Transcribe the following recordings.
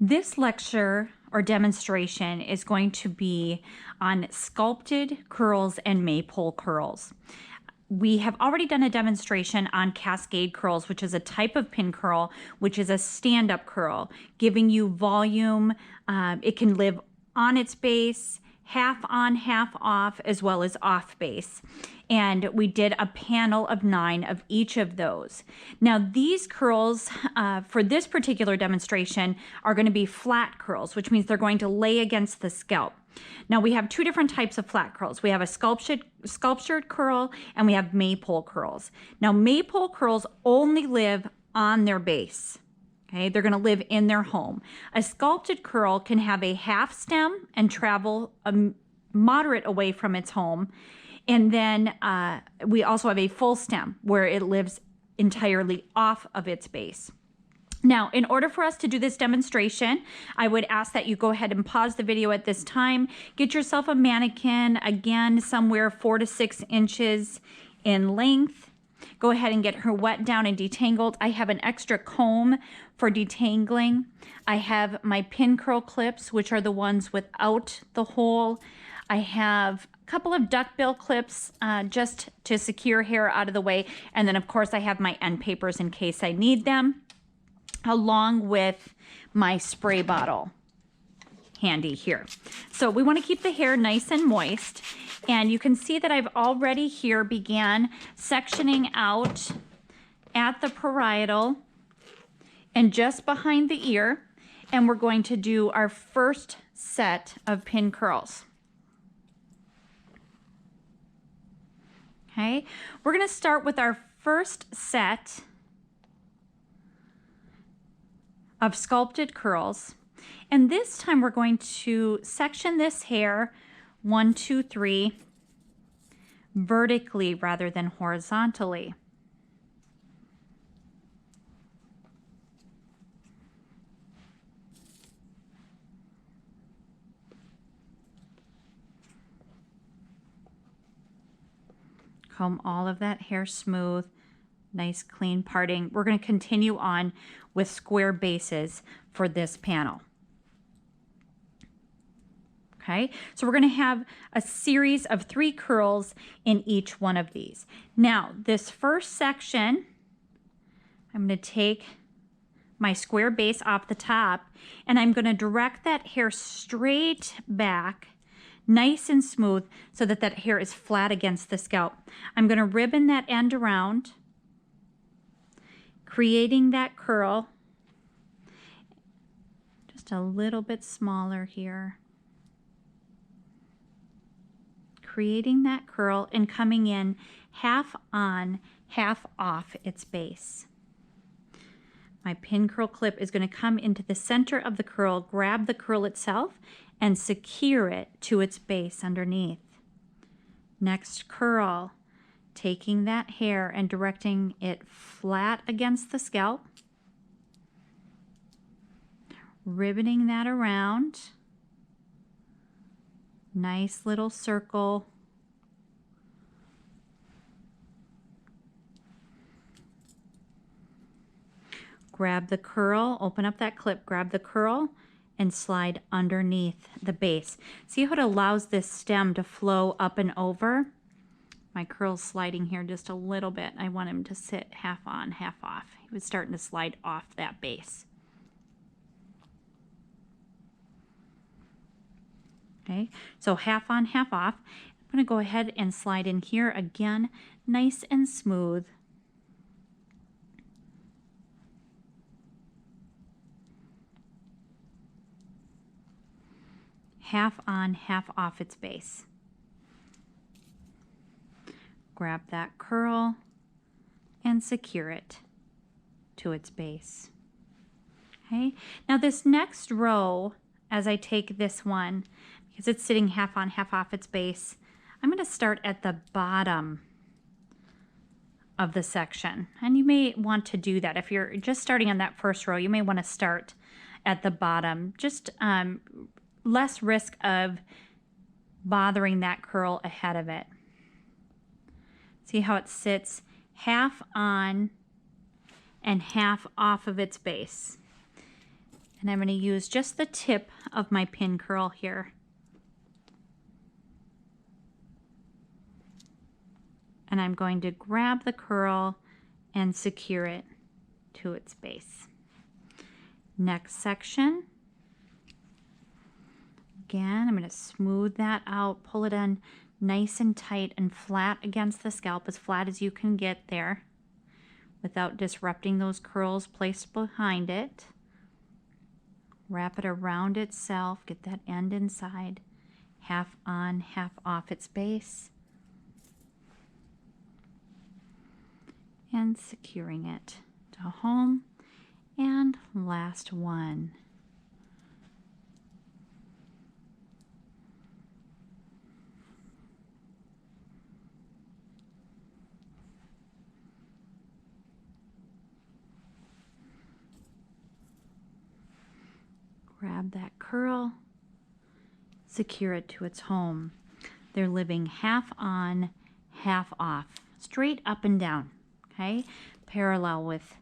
This lecture or demonstration is going to be on sculpted curls and maypole curls. We have already done a demonstration on cascade curls, which is a type of pin curl, which is a stand-up curl, giving you volume. It can live on its base, half on, half off, as well as off base. And we did a panel of 9 of each of those. Now these curls for this particular demonstration are going to be flat curls, which means they're going to lay against the scalp. Now we have 2 different types of flat curls. We have a sculptured curl and we have maypole curls. Now maypole curls only live on their base. Okay, they're going to live in their home. A sculpted curl can have a half stem and travel a moderate away from its home. And then we also have a full stem where it lives entirely off of its base. Now, in order for us to do this demonstration, I would ask that you go ahead and pause the video at this time. Get yourself a mannequin, again, somewhere 4 to 6 inches in length. Go ahead and get her wet down and detangled. I have an extra comb for detangling. I have my pin curl clips, which are the ones without the hole. I have a couple of duckbill clips just to secure hair out of the way. And then, of course, I have my end papers in case I need them, along with my spray bottle handy here. So we want to keep the hair nice and moist. And you can see that I've already here began sectioning out at the parietal and just behind the ear. And we're going to do our first set of pin curls. Okay, we're going to start with our first set of sculpted curls. And this time we're going to section this hair 1, 2, 3 vertically rather than horizontally. Comb all of that hair smooth, nice clean parting. We're going to continue on with square bases for this panel. Okay, so we're going to have a series of 3 curls in each one of these. Now, this first section, I'm going to take my square base off the top and I'm going to direct that hair straight back, nice and smooth, so that that hair is flat against the scalp. I'm going to ribbon that end around, creating that curl, just a little bit smaller here. Creating that curl and coming in half on, half off its base. My pin curl clip is going to come into the center of the curl, grab the curl itself, and secure it to its base underneath. Next curl, taking that hair and directing it flat against the scalp, ribboning that around. Nice little circle. Grab the curl, open up that clip, grab the curl, and slide underneath the base. See how it allows this stem to flow up and over? My curl's sliding here just a little bit. I want him to sit half on, half off. He was starting to slide off that base. Okay, so half on, half off. I'm going to go ahead and slide in here again, nice and smooth. Half on, half off its base. Grab that curl and secure it to its base. Okay, now this next row, as I take this one, because it's sitting half on, half off its base, I'm going to start at the bottom of the section. And you may want to do that. If you're just starting on that first row, you may want to start at the bottom. Just less risk of bothering that curl ahead of it. See how it sits half on and half off of its base. And I'm going to use just the tip of my pin curl here. And I'm going to grab the curl and secure it to its base. Next section. Again, I'm going to smooth that out, pull it in nice and tight and flat against the scalp, as flat as you can get there without disrupting those curls placed behind it. Wrap it around itself, get that end inside, half on, half off its base, and securing it to home. And last one. Grab that curl, secure it to its home. They're living half on, half off, straight up and down, okay? Parallel with,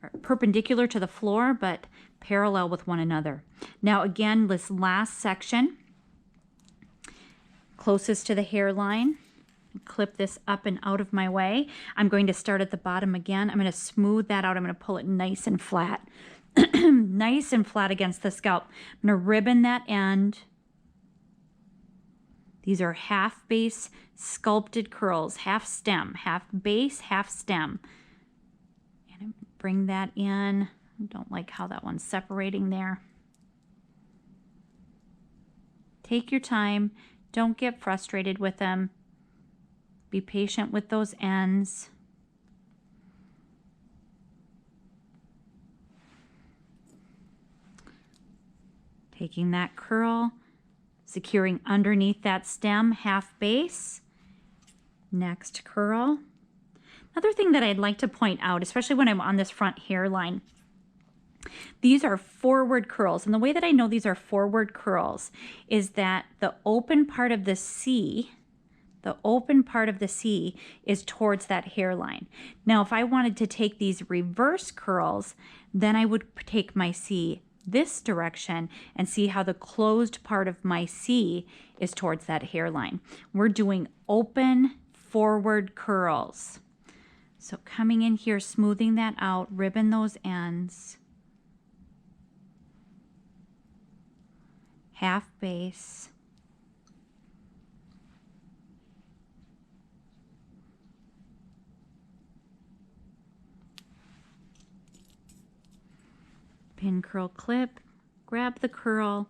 or perpendicular to the floor, but parallel with one another. Now again, this last section, closest to the hairline, clip this up and out of my way. I'm going to start at the bottom again. I'm going to smooth that out. I'm going to pull it nice and flat. Nice and flat against the scalp. I'm going to ribbon that end. These are half base sculpted curls, half stem, half base, half stem. And bring that in. I don't like how that one's separating there. Take your time. Don't get frustrated with them. Be patient with those ends. Taking that curl, securing underneath that stem, half base. Next curl. Another thing that I'd like to point out, especially when I'm on this front hairline, these are forward curls. And the way that I know these are forward curls is that the open part of the C, is towards that hairline. Now, if I wanted to take these reverse curls, then I would take my C this direction and see how the closed part of my C is towards that hairline. We're doing open forward curls. So coming in here, smoothing that out, ribbon those ends. Half base. Pin curl clip, grab the curl,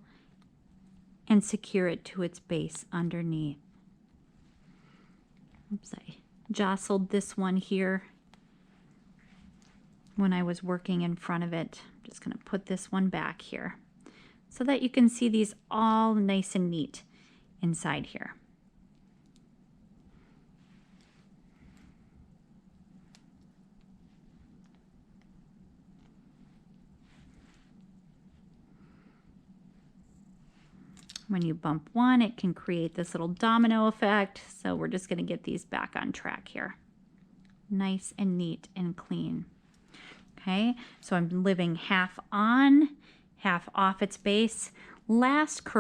and secure it to its base underneath. Oops, I jostled this one here when I was working in front of it. I'm just going to put this one back here so that you can see these all nice and neat inside here. When you bump one, it can create this little domino effect. So we're just going to get these back on track here. Nice and neat and clean. Okay, so I'm living half on, half off its base. Last curl.